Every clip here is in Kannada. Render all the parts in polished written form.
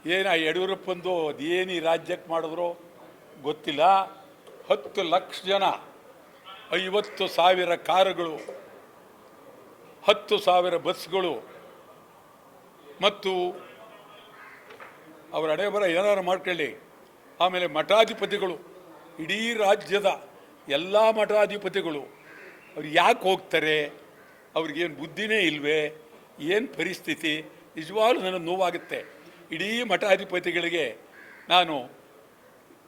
ಏನು ಯಡಿಯೂರಪ್ಪಂದು ಅದೇನು ಈ ರಾಜ್ಯಕ್ಕೆ ಮಾಡಿದ್ರು ಗೊತ್ತಿಲ್ಲ. 10 ಲಕ್ಷ ಜನ, 50,000 ಕಾರುಗಳು, 10,000 ಬಸ್ಗಳು ಮತ್ತು ಅವರ ಹಣೆ ಬರ ಏನಾರು ಮಾಡ್ಕೊಳ್ಳಿ. ಆಮೇಲೆ ಮಠಾಧಿಪತಿಗಳು, ಇಡೀ ರಾಜ್ಯದ ಎಲ್ಲ ಮಠಾಧಿಪತಿಗಳು ಅವ್ರು ಯಾಕೆ ಹೋಗ್ತಾರೆ? ಅವ್ರಿಗೇನು ಬುದ್ಧಿನೇ ಇಲ್ವೇ? ಏನು ಪರಿಸ್ಥಿತಿ? ನಿಜವಾಗ್ಲೂ ನನಗೆ ನೋವಾಗುತ್ತೆ. ಇಡೀ ಮಠಾಧಿಪತಿಗಳಿಗೆ ನಾನು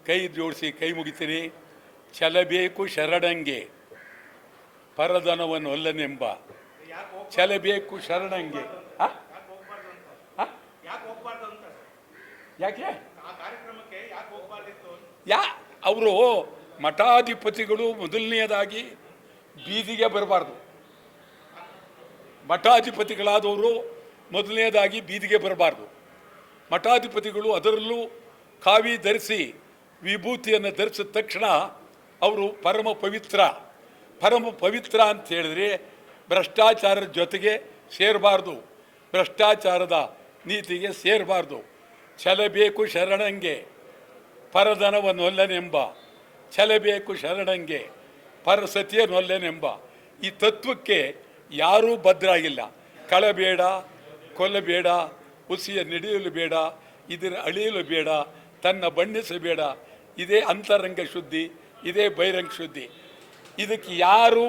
ಕೈ ಜೋಡಿಸಿ ಕೈ ಮುಗಿತೀನಿ. ಛಲಬೇಕು ಶರಣಂಗೆ ಪರಧನವನ್ನು ಒಲ್ಲನೆಂಬ, ಛಲಬೇಕು ಶರಣಂಗೆ. ಯಾಕೆ ಅವರು ಮಠಾಧಿಪತಿಗಳು ಮೊದಲನೆಯದಾಗಿ ಬೀದಿಗೆ ಬರಬಾರ್ದು. ಮಠಾಧಿಪತಿಗಳಾದವರು ಮೊದಲನೆಯದಾಗಿ ಬೀದಿಗೆ ಬರಬಾರ್ದು. ಮಠಾಧಿಪತಿಗಳು ಅದರಲ್ಲೂ ಕಾವಿ ಧರಿಸಿ ವಿಭೂತಿಯನ್ನು ಧರಿಸಿದ ತಕ್ಷಣ ಅವರು ಪರಮ ಪವಿತ್ರ ಅಂತ ಹೇಳಿದ್ರೆ ಭ್ರಷ್ಟಾಚಾರದ ಜೊತೆಗೆ ಸೇರಬಾರ್ದು, ಭ್ರಷ್ಟಾಚಾರದ ನೀತಿಗೆ ಸೇರಬಾರ್ದು. ಛಲಬೇಕು ಶರಣಂಗೆ ಪರಧನವನ್ನೊಲ್ಲನೆಂಬ, ಛಲಬೇಕು ಶರಣಂಗೆ ಪರಸತಿಯನ್ನೊಲ್ಲನೆಂಬ ಈ ತತ್ವಕ್ಕೆ ಯಾರೂ ಭದ್ರಾಗಿಲ್ಲ. ಕಳಬೇಡ, ಕೊಲ್ಲಬೇಡ, ಹುಸಿಯ ನಡೆಯಲು ಬೇಡ, ಇದರ ಅಳಿಯಲು ಬೇಡ, ತನ್ನ ಬಣ್ಣಿಸಬೇಡ. ಇದೇ ಅಂತರಂಗ ಶುದ್ಧಿ, ಇದೇ ಬಹಿರಂಗ ಶುದ್ಧಿ. ಇದಕ್ಕೆ ಯಾರೂ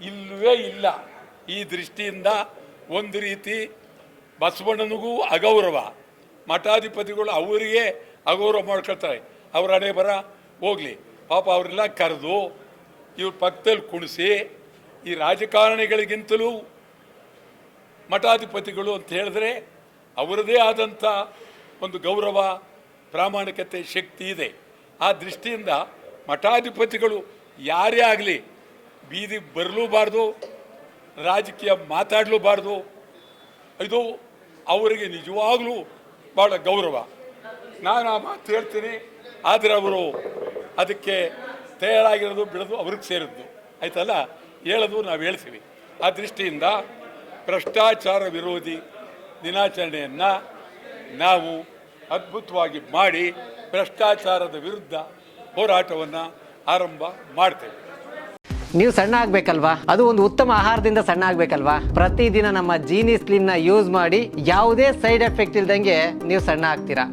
ಇಲ್ಲವೇ ಇಲ್ಲ. ಈ ದೃಷ್ಟಿಯಿಂದ ಒಂದು ರೀತಿ ಬಸವಣ್ಣನಿಗೂ ಅಗೌರವ, ಮಠಾಧಿಪತಿಗಳು ಅವರಿಗೆ ಅಗೌರವ ಮಾಡ್ಕೊಳ್ತಾರೆ. ಅವ್ರ ಹಣೆ ಬರ ಹೋಗಲಿ ಪಾಪ. ಅವರೆಲ್ಲ ಕರೆದು ಇವ್ರ ಪಕ್ಕದಲ್ಲಿ ಕುಣಿಸಿ, ಈ ರಾಜಕಾರಣಿಗಳಿಗಿಂತಲೂ ಮಠಾಧಿಪತಿಗಳು ಅಂತ ಹೇಳಿದ್ರೆ ಅವರದೇ ಆದಂಥ ಒಂದು ಗೌರವ, ಪ್ರಾಮಾಣಿಕತೆ, ಶಕ್ತಿ ಇದೆ. ಆ ದೃಷ್ಟಿಯಿಂದ ಮಠಾಧಿಪತಿಗಳು ಯಾರೇ ಆಗಲಿ ಬೀದಿಗೆ ಬರಲೂಬಾರ್ದು, ರಾಜಕೀಯ ಮಾತಾಡಲೂಬಾರ್ದು. ಇದು ಅವರಿಗೆ ನಿಜವಾಗ್ಲೂ ಭಾಳ ಗೌರವ. ನಾನು ಆ ಮಾತು ಹೇಳ್ತೀನಿ. ಆದರೆ ಅವರು ಅದಕ್ಕೆ ತಯಾರಾಗಿರೋದು ಬಿಡೋದು ಅವ್ರಿಗೆ ಸೇರಿದ್ದು ಆಯ್ತಲ್ಲ, ಹೇಳೋದು ನಾವು ಹೇಳ್ತೀವಿ. ಆ ದೃಷ್ಟಿಯಿಂದ ಭ್ರಷ್ಟಾಚಾರ ವಿರೋಧಿ ದಿನಾಚರಣೆಯನ್ನು ನಾವು ಅದ್ಭುತವಾಗಿ ಮಾಡಿ ಭ್ರಷ್ಟಾಚಾರದ ವಿರುದ್ಧ ಹೋರಾಟವನ್ನು ಆರಂಭ ಮಾಡ್ತೇವೆ. ನೀವು ಸಣ್ಣ ಆಗ್ಬೇಕಲ್ವಾ? ಅದು ಒಂದು ಉತ್ತಮ ಆಹಾರದಿಂದ ಸಣ್ಣ ಆಗ್ಬೇಕಲ್ವಾ? ಪ್ರತಿದಿನ ನಮ್ಮ ಜೀನಿ ಸ್ಲಿಮ್ನ ಯೂಸ್ ಮಾಡಿ ಯಾವುದೇ ಸೈಡ್ ಎಫೆಕ್ಟ್ ಇಲ್ದಂಗೆ ನೀವು ಸಣ್ಣ ಆಗ್ತೀರಾ.